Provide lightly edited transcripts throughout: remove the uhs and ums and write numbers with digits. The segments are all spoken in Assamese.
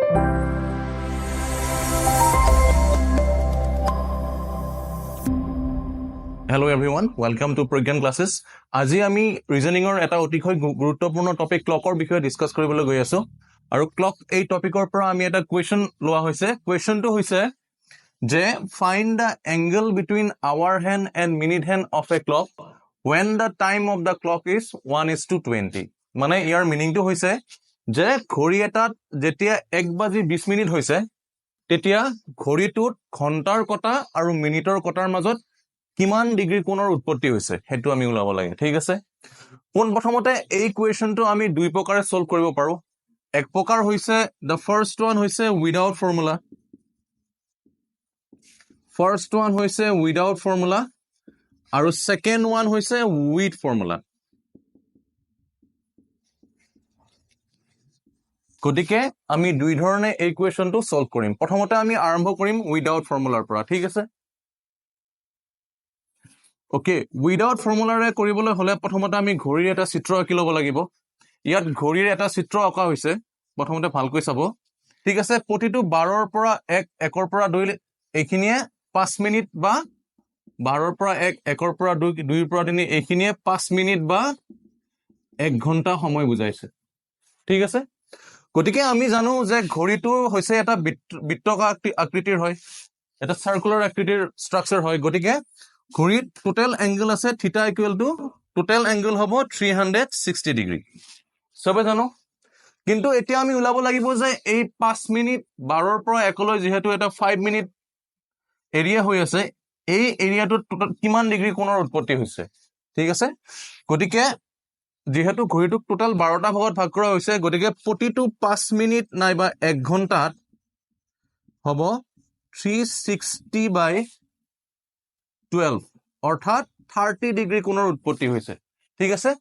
Hello everyone, welcome to Pro-Gyan classes. আজি আমি ৰিজনিংৰ এটা অতিশয় গুৰুত্বপূৰ্ণ টপিক ক্লকৰ বিষয়ে ডিসকাস কৰিবলৈ গৈ আছো আৰু ক্লক এই টপিকৰ পৰা আমি এটা কোৱেশ্চন লোৱা হৈছে কোৱেশ্চনটো হৈছে যে find the angle between hour hand and minute hand of a clock when the time of the clock is 1:20 মানে ইয়াৰ মিনিংটো হৈছে যে ঘড়ী এটাত যেতিয়া 1:20 হৈছে তেতিয়া ঘড়ীটোত ঘণ্টাৰ কটা আৰু মিনিটৰ কটাৰ মাজত কিমান ডিগ্ৰী কোণৰ উৎপত্তি হৈছে হেতু আমি উলাব লাগে ঠিক আছে কোন প্ৰথমতে এই কোৱেশ্চনটো আমি দুই প্ৰকাৰে সলভ কৰিব পাৰো এক প্ৰকাৰ হৈছে the first one হৈছে without formula আৰু second one হৈছে with formula গতিকে আমি দুই ধৰণে এই কোৱেশ্চনটো সলভ কৰিম প্ৰথমতে আমি আৰম্ভ কৰিম without formulaৰ পৰা ঠিক আছে Okay, without formula ৰে কৰিবলৈ হলে প্ৰথমতে আমি ঘড়ীৰ এটা চিত্ৰ আঁকি ল'ব লাগিব ইয়াত ঘড়ীৰ এটা চিত্ৰ আঁকা হৈছে প্ৰথমতে ভালকৈ চাব ঠিক আছে প্ৰতিটো 12ৰ পৰা 1 ৰ পৰা 2 এইখিনিয়ে 5 মিনিট বা 12ৰ পৰা 1 ৰ পৰা 2 2ৰ পৰা 3 এইখিনিয়ে 5 মিনিট বা 1 ঘণ্টা সময় বুজাইছে ঠিক আছে গতিকে আমি জানো যে ঘড়ীটো হৈছে এটা বৃত্তাকাৰ আকৃতিৰ হয় এটা সাৰ্কুলাৰ আকৃতিৰ ষ্ট্ৰাকচাৰ হয় গতিকে ঘড়ীত টোটাল এংগল আছে থিটা ইকুৱেল টু টোটাল এংগল হ'ব 360 ডিগ্ৰী সবে জানো কিন্তু এতিয়া আমি উলাব লাগিব যে এই 5 মিনিট 12ৰ পৰা 1 লৈ যেহেতু এটা 5 মিনিট এৰিয়া হৈ আছে এই এৰিয়াটোত টোটাল কিমান ডিগ্ৰী কোণৰ উৎপত্তি হৈছে ঠিক আছে গতিকে যেহেতু ঘড়ীটোক টোটাল 12টা ভাগত ভাগ কৰা হৈছে গতিকে প্ৰতিটো 5 মিনিট নাইবা 1 ঘণ্টাত হ'ব 360/12 অৰ্থাৎ 30 ডিগ্ৰী কোণৰ উৎপত্তি হৈছে ঠিক আছে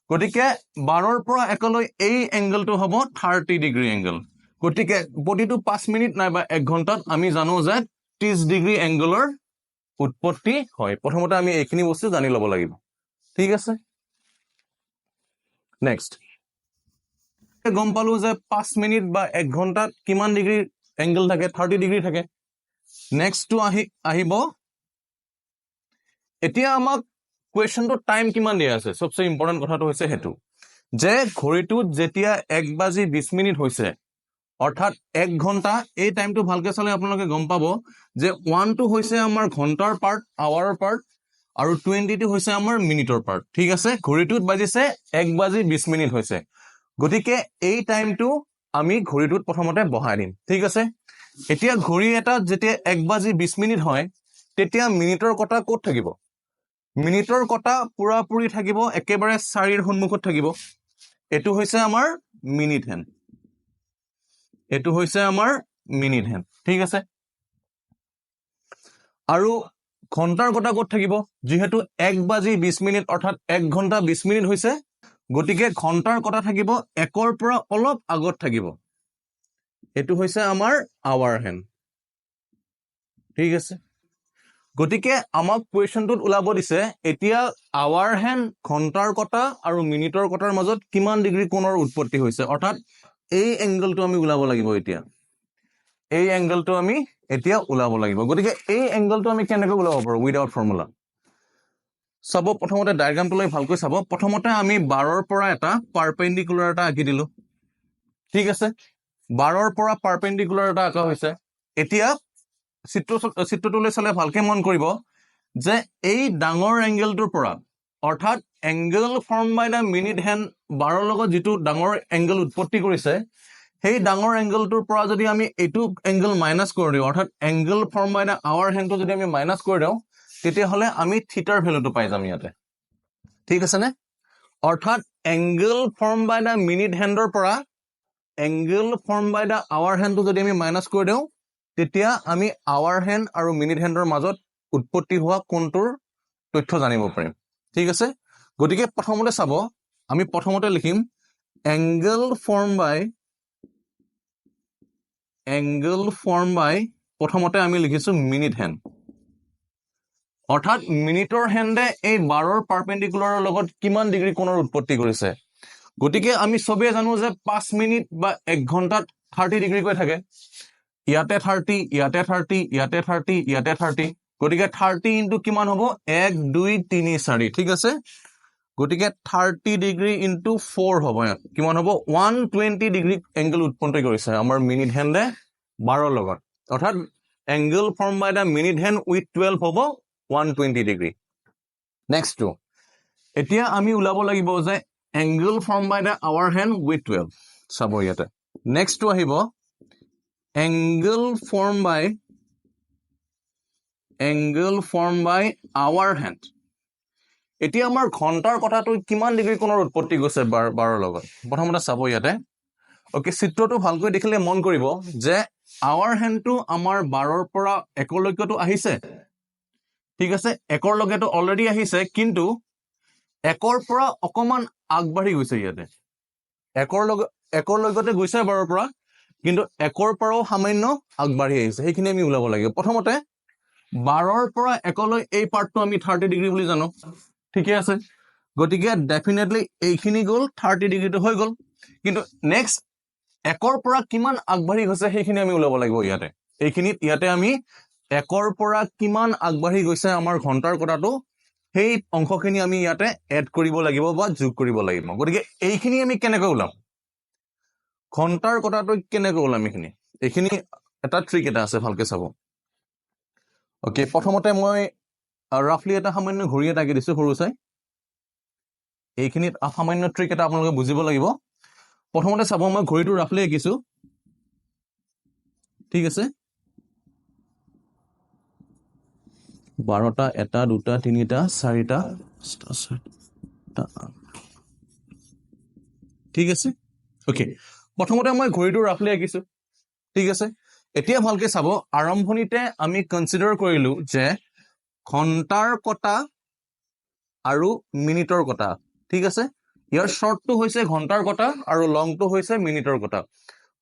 গতিকে 12ৰ পৰা 1 লৈ এই এংগলটো হ'ব 30 ডিগ্ৰী এংগল গতিকে প্ৰতিটো 5 মিনিট নাইবা 1 ঘণ্টাত আমি জানো যে 30 ডিগ্ৰী এংগলৰ উৎপত্তি হয় প্ৰথমতে আমি এইখিনি বস্তু জানি ল'ব লাগিব ঠিক আছে নেক্সট গম পালো যে 5 মিনিট বা 1 ঘণ্টাত কিমান ডিগ্ৰী এংগল থাকে 30 ডিগ্ৰী থাকে নেক্সট টু আহিব এতিয়া আমাক কোৱেশ্চনটো টাইম কিমান দিয়া আছে সবচে ইম্পৰ্টেন্ট কথাটো হৈছে হেতু যে ঘড়ীটোত যেতিয়া 1:20 হৈছে অৰ্থাৎ 1 ঘণ্টা এই টাইমটো ভালকে চালে আপোনালোকে গম পাব যে 1 টো হৈছে আমাৰ ঘণ্টাৰ পাৰ্ট আৱাৰৰ পাৰ্ট আৰু 20 টো হৈছে আমাৰ মিনিটৰ পাৰ্ট ঠিক আছে ঘড়ীটোত বাজিছে 1:20 হৈছে গতিকে এই টাইমটো আমি ঘড়ীটোত প্ৰথমতে বহাই দিম ঠিক আছে এতিয়া ঘড়ী এটা যেতিয়া 1:20 হয় তেতিয়া মিনিটৰ কটা ক'ত থাকিব মিনিটৰ কটা পুৰাপুৰি থাকিব একেবাৰে 4ৰ সন্মুখত থাকিব এটো হৈছে আমাৰ মিনিট হেণ্ড ঠিক আছে আৰু ঘণ্টাৰ কটা ক'ত থাকিব যেহেতু 1:20 অৰ্থাৎ 1 ঘণ্টা 20 মিনিট হৈছে গতিকে ঘণ্টাৰ কটা থাকিব 1ৰ পৰা অলপ আগত থাকিব এটো হৈছে আমাৰ আৱাৰ হেণ্ড ঠিক আছে গতিকে আমাক কোৱেশ্চনটোত উলাব দিছে এতিয়া আৱাৰ হেণ্ড ঘণ্টাৰ কটা আৰু মিনিটৰ কটাৰ মাজত কিমান ডিগ্ৰী কোণৰ উৎপত্তি হৈছে অৰ্থাৎ এই এংগলটো আমি উলাব লাগিব এতিয়া এই এংগলটো আমি এতিয়া উলাব লাগিব গতিকে এই এংগলটো আমি কেনেকৈ উলাব পাৰো উইদাউট ফৰ্মুলা সব প্ৰথমতে ডায়াগ্ৰামটো লৈ ভালকৈ চাব প্ৰথমতে আমি 12ৰ পৰা এটা পাৰপেন্ডিকুলাৰ এটা আঁকি দিলো ঠিক আছে 12ৰ পৰা পাৰপেন্ডিকুলাৰ এটা আঁকা হৈছে এতিয়া চিত্ৰটোলৈ চালে ভালকে মন কৰিব যে এই ডাঙৰ এংগলটোৰ পৰা অৰ্থাৎ angle form by the minute hand 12ৰ লগত যেটো ডাঙৰ এংগল উৎপত্তি কৰিছে সেই ডাঙৰ এংগলটোৰ পৰা যদি আমি এইটো এংগল মাইনাস কৰি দিও অৰ্থাৎ angle form by the hour হেণ্ডটো যদি আমি মাইনাস কৰি দিও তেতিয়া হলে আমি থিটাৰ ভ্যালুটো পাই যাম ইয়াতে ঠিক আছে নে অৰ্থাৎ angle form by the minute হেণ্ডৰ পৰা angle form by the hour হেণ্ডটো যদি আমি মাইনাস কৰি দিও তেতিয়া আমি আৱাৰ হেণ্ড আৰু মিনিট হেণ্ডৰ মাজত উৎপত্তি হোৱা কোণটোৰ তথ্য জানিব পাৰিম ঠিক আছে গতিকে প্ৰথমতে চাব আমি প্ৰথমতে লিখিম এংগল ফৰ্ম বাই প্ৰথমতে আমি লিখিছো মিনিট হেণ্ড অৰ্থাৎ মিনিটৰ হেণ্ডে এই 12ৰ পাৰপেন্ডিকুলাৰৰ লগত কিমান ডিগ্ৰী কোণৰ উৎপত্তি কৰিছে গতিকে আমি সবে জানো যে 5 মিনিট বা 1 ঘণ্টাত 30 ডিগ্ৰী কৈ থাকে ইয়াতে 30 ইয়াতে 30 ইয়াতে 30 ইয়াতে 30 গটিকে 30 ইনটু কিমান হ'ব 1 2 3 4 ঠিক আছে গটিকে 30 ডিগ্ৰী ইনটু 4 হ'ব কিমান হ'ব 120 ডিগ্ৰী এংগল উৎপন্ন কৰিছে আমাৰ মিনিট হেণ্ডে 12 লগত অৰ্থাৎ angle form by the minute hand with 12 হ'ব 120 ডিগ্ৰী নেক্সট টু এতিয়া আমি উলাব লাগিব যে angle form by the hour hand with 12 চাব ইয়াতে নেক্সট টু আহিব angle formed by our hand এতিয়া আমাৰ ঘন্টাৰ কথাটো কিমান ডিগ্ৰী কোণৰ উৎপত্তি গৈছে 12 লগত প্ৰথমতে চাব ইয়াতে ওকে চিত্ৰটো ভালকৈ দেখিলে মন কৰিব যে our hand টো আমাৰ 12 ৰ পৰা 1 লৈকেটো আহিছে ঠিক আছে 1 ৰ লৈকেটো অলৰেডি আহিছে কিন্তু 1 ৰ পৰা অকমান আগবাঢ়ি গৈছে ইয়াতে 1 ৰ লৈকেতে গৈছে 12 ৰ পৰা কিন্তু 1 ৰ পৰাও সামান্য আগবাঢ়ি আহিছে সেইখিনি আমি উলাব লাগিব প্ৰথমতে 12 ৰ পৰা 1 লৈ এই পাৰ্টটো আমি 30 ডিগ্ৰী বুলি জানো ঠিক আছে গটিকে ডেফিনেটলি এইখিনি গল 30 ডিগ্ৰীটো হৈ গল কিন্তু নেক্সট 1 ৰ পৰা কিমান আগবাঢ়ি গৈছে সেইখিনি আমি উলাব লাগিব ইয়াতে এইখিনিত ইয়াতে আমি 1 ৰ পৰা কিমান আগবাঢ়ি গৈছে আমাৰ ঘন্টাৰ কথাটো সেই অংশখিনি আমি ইয়াতে এড কৰিব লাগিব বা যোগ কৰিব লাগিব গটিকে এইখিনি আমি কেনেকৈ উলাম ঘন্টাৰ কথাটো কেনেকৈ ওলাম এইখিনি এটা ট্ৰিক এটা আছে ভালকে চাব ওকে প্ৰথমতে মই ৰাফলি এটা সামান্য ঘড়ী এটা আঁকি দিছো সৰু চাই এইখিনিত সামান্য ট্ৰিক এটা আপোনালোকে বুজিব লাগিব প্ৰথমতে চাব মই ঘড়ীটো ৰাফলি আঁকিছো ঠিক আছে 12টা 1টা 2টা 3টা 4টা 5টা ঠিক আছে ওকে প্ৰথমতে মই ঘড়ীটো ৰাফলি আঁকিছো ঠিক আছে এতিয়া ভালকে চাব আৰম্ভণিতে আমি কনসিডাৰ কৰিলো যে ঘন্টাৰ কটা আৰু মিনিটৰ কটা ঠিক আছে ইয়াৰ শৰ্টটো হৈছে ঘন্টাৰ কটা আৰু লংটো হৈছে মিনিটৰ কটা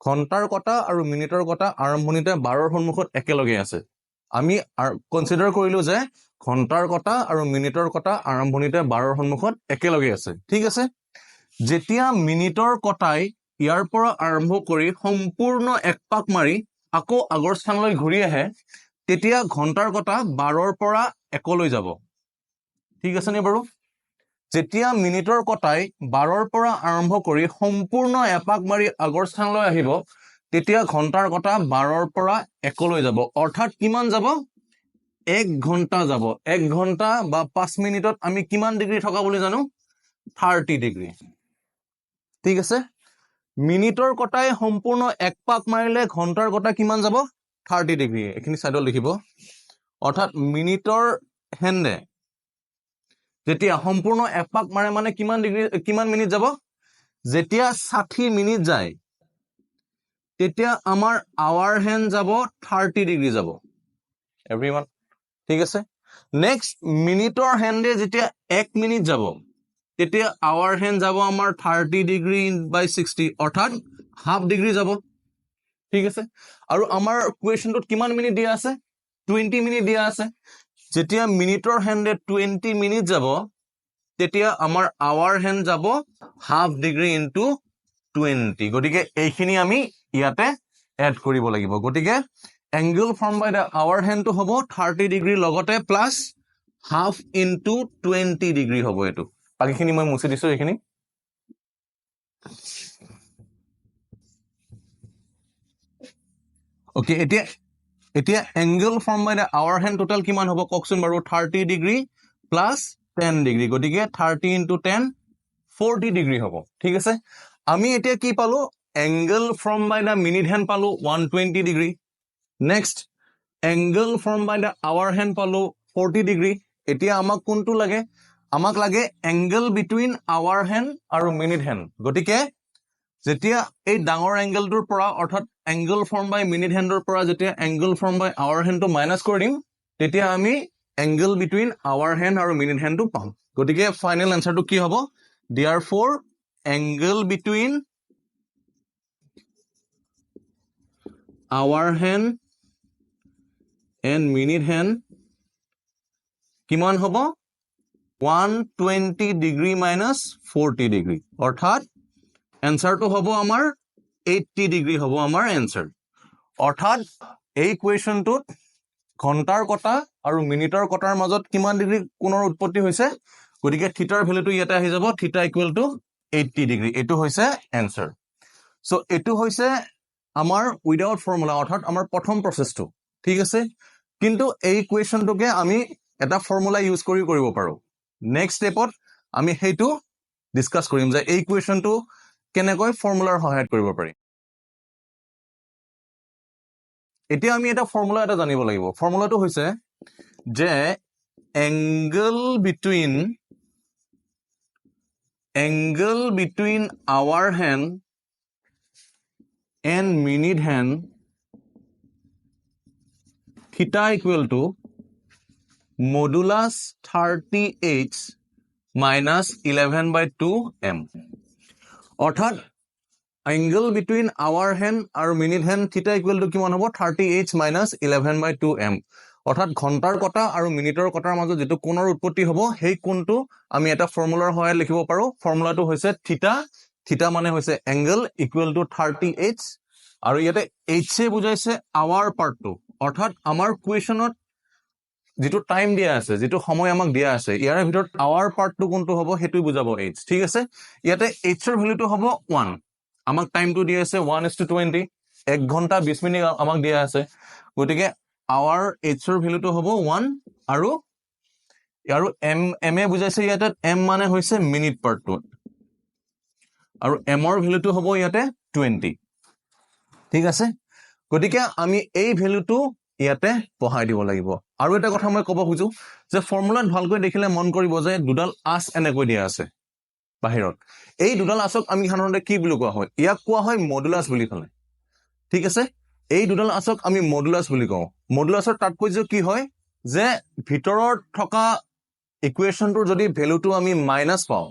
ঘন্টাৰ কটা আৰু মিনিটৰ কটা আৰম্ভণিতে 12ৰ সন্মুখত একেলগে আছে আমি কনসিডাৰ কৰিলো যে ঘন্টাৰ কটা আৰু মিনিটৰ কটা আৰম্ভণিতে 12ৰ সন্মুখত একেলগে আছে ঠিক আছে যেতিয়া মিনিটৰ কটাই ইয়াৰ পৰা আৰম্ভ কৰি সম্পূৰ্ণ এক পাক মাৰি আকৌ আগৰ স্থানলৈ ঘূৰি আহে তেতিয়া ঘন্টাৰ কটা 12ৰ পৰা 1 লৈ যাব ঠিক আছে নে বাৰু যেতিয়া মিনিটৰ কটাই 12ৰ পৰা আৰম্ভ কৰি সম্পূৰ্ণ এপাক মাৰি আগৰ স্থানলৈ আহিব তেতিয়া ঘন্টাৰ কটা 12ৰ পৰা 1 লৈ যাব অৰ্থাৎ কিমান যাব 1 ঘন্টা যাব 1 ঘন্টা বা 5 মিনিটত আমি কিমান ডিগ্ৰী থকা বুলি জানো 30 ডিগ্ৰী ঠিক আছে মিনিটৰ কটাই সম্পূৰ্ণ এক পাক মাৰিলে ঘন্টাৰ কটা কিমান যাব 30 ডিগ্ৰী এখিনি সাইডত লিখিব অৰ্থাৎ মিনিটৰ হেণ্ডে যেতিয়া সম্পূৰ্ণ এক পাক মাৰে মানে কিমান মিনিট যাব যেতিয়া 60 মিনিট যায় তেতিয়া আমাৰ আৱাৰ হেণ্ড যাব 30 ডিগ্ৰী যাব এভৰিওয়ান ঠিক আছে নেক্সট মিনিটৰ হেণ্ডে যেতিয়া 1 মিনিট যাব তেতিয়া আৱাৰ হেণ্ড যাব আমাৰ 30 ডিগ্ৰী বাই 60 অৰ্থাৎ হাফ ডিগ্ৰী যাব ঠিক আছে আৰু আমাৰ কুৱেশ্যনটোত কিমান মিনিট দিয়া আছে 20 মিনিট দিয়া আছে যেতিয়া মিনিটৰ হেণ্ডে 20 মিনিট যাব তেতিয়া আমাৰ আৱাৰ হেণ্ড যাব হাফ ডিগ্ৰী ইনটু 20 গটিকে এইখিনি আমি ইয়াতে এড কৰিব লাগিব গটিকে angle form by the hour হেণ্ডটো হ'ব 30 ডিগ্ৰী লগতে প্লাস হাফ ইনটু 20 ডিগ্ৰী হ'ব এটো বাকিখিনি মই মুছি দিছো এইখিনি ওকে এতিয়া angle form by the hour hand total কিমান হ'ব ককচোন বাৰু 30 ডিগ্ৰী প্লাস 10 ডিগ্ৰী গটিকে 30 ইনটু 10 40 ডিগ্ৰী হ'ব ঠিক আছে আমি এতিয়া কি পালো angle form by the minute hand পালো 120 degree next angle form by the hour hand পালো 40 ডিগ্ৰী এতিয়া আমাক কোনটো লাগে আমাক লাগে এংগল বিটুইন আৱাৰ হেণ্ড আৰু মিনিট হেণ্ড গটিকে যেতিয়া এই ডাঙৰ এংগলটোৰ পৰা অৰ্থাৎ এংগল ফৰ্ম বাই মিনিট হেণ্ডৰ পৰা যেতিয়া এংগল ফৰ্ম বাই আৱাৰ হেণ্ডটো মাইনাস কৰি দিম তেতিয়া আমি এংগল বিটুইন আৱাৰ হেণ্ড আৰু মিনিট হেণ্ডটো পাম গটিকে ফাইনেল আনসাৰটো কি হ'ব therefore angle between hour hand and minute hand কিমান হ'ব 120 ডিগ্ৰী minus 40 ডিগ্ৰী অৰ্থাৎ আনসাৰটো হ'ব আমাৰ 80 ডিগ্ৰী হ'ব আমাৰ এনসাৰ অৰ্থাৎ এই কুৱেশ্যনটোত ঘণ্টাৰ কটা আৰু মিনিটৰ কটাৰ মাজত কিমান ডিগ্ৰী কোণৰ উৎপত্তি হৈছে গতিকে থিটাৰ ভ্যালুটো ইয়াতে আহি যাব থিটা ইকুৱেল টু 80 ডিগ্ৰী এটো হৈছে এনসাৰ সো এটো হৈছে আমাৰ উইদাউট ফৰ্মুলা অৰ্থাৎ আমাৰ প্ৰথম প্ৰসেসটো ঠিক আছে কিন্তু এই কুৱেশ্যনটোকে আমি এটা ফৰ্মুলা ইউজ কৰি কৰিব পাৰো নেক্সট স্টেপত আমি হেইটো ডিসকাস কৰিম যে এই কুৱেশ্যনটো কেনেকৈ ফৰ্মুলাৰ সহায়ত কৰিব পাৰি এতিয়া আমি এটা ফৰ্মুলা এটা জানিব লাগিব ফৰ্মুলাটো হৈছে যে angle between hour hand and minute hand theta equal to modulus 30h minus 11/2 m অৰ্থাৎ angle between hour hand আৰু minute hand theta equal to কিমান হ'ব 30h minus 11/2 m অৰ্থাৎ ঘণ্টাৰ কটা আৰু মিনিটৰ কটাৰ মাজত যেটো কোণৰ উৎপত্তি হ'ব সেই কোণটো আমি এটা ফৰ্মুলাৰ সহায়ত লিখিব পাৰো ফৰ্মুলাটো হৈছে থিটা থিটা মানে হৈছে angle equal to 30h আৰু ইয়াতে h এ বুজাইছে আৱাৰ পাৰ্টটো অৰ্থাৎ আমাৰ কুৱেশ্যনত যেটো টাইম দিয়া আছে যেটো সময় আমাক দিয়া আছে ইয়াৰ ভিতৰত আৱাৰ পাৰ্টটো কোনটো হ'ব হেতু বুজাব h ঠিক আছে ইয়াতে h এৰ ভ্যালুটো হ'ব 1 আমাক টাইমটো দিয়া আছে 1:20 1 ঘন্টা 20 মিনিট আমাক দিয়া আছে গতিকে আৱাৰ h এৰ ভ্যালুটো হ'ব 1 আৰু m এ বুজাইছে ইয়াতে m মানে হৈছে মিনিট পাৰ্টটো আৰু m এৰ ভ্যালুটো হ'ব ইয়াতে 20 ঠিক আছে গতিকে আমি এই ভ্যালুটো ইয়াতে বহাই দিব লাগিব আৰু এটা কথা মই ক'ব খুজো যে ফৰ্মুলাত ভালকৈ দেখিলে মন কৰিব যে দুডাল আছ এনেকৈ দিয়া আছে বাহিৰত এই দুডাল আছক আমি সাধাৰণতে কি বুলি কোৱা হয় ইয়াক কোৱা হয় মডুলাছ বুলি ক'লে ঠিক আছে এই দুডাল আছক আমি মডুলাছ বুলি কওঁ মডুলাছৰ তাৎপৰ্য কি হয় যে ভিতৰত থকা ইকুৱেশ্যনটোৰ যদি ভ্যালুটো আমি মাইনাস পাওঁ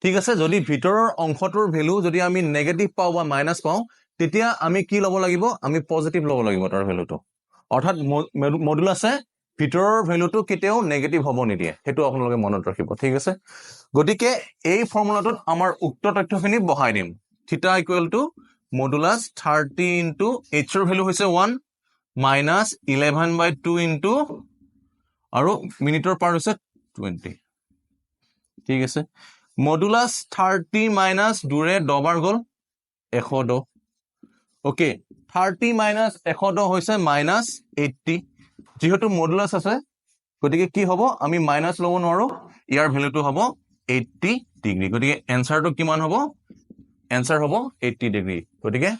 ঠিক আছে যদি ভিতৰৰ অংশটোৰ ভ্যালু যদি আমি নেগেটিভ পাওঁ বা মাইনাস পাওঁ তেতিয়া আমি কি ল'ব লাগিব আমি পজিটিভ ল'ব লাগিব তাৰ ভ্যালুটো অৰ্থাৎ মডুলাছে ভিতৰৰ ভ্যালুটো কেতিয়াও নেগেটিভ হ'ব নিদিয়ে হেতু আপোনালোকে মনত ৰাখিব ঠিক আছে গতিকে এই ফৰ্মুলাটোত আমাৰ উক্ত তথ্যখিনি বহাই দিম থিটা equal to modulus 30 into h এৰ ভ্যালু হৈছে 1 মাইনাস 11/2 ইনটু আৰু মিনিটৰ পাৰ হৈছে 20 ঠিক আছে মডুলাছ 30 মাইনাস 2 ৰে 10 বাৰ গল 110 ওকে 30 মাইনাস 110 হৈছে মাইনাস 80 যেহেতু মডুলাছ আছে গতিকে কি হ'ব আমি মাইনাস লব নোৱাৰো ইয়াৰ ভ্যালুটো হ'ব 80 ডিগ্ৰী গতিকে এনসাৰটো কিমান হ'ব এনসাৰ হ'ব 80 ডিগ্ৰী গতিকে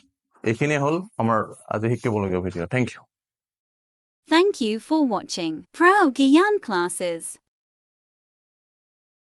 এইখিনি হল আমাৰ আজি শিকিবলগীয়া video thank you Thank you for watching Pro-Gyan classes.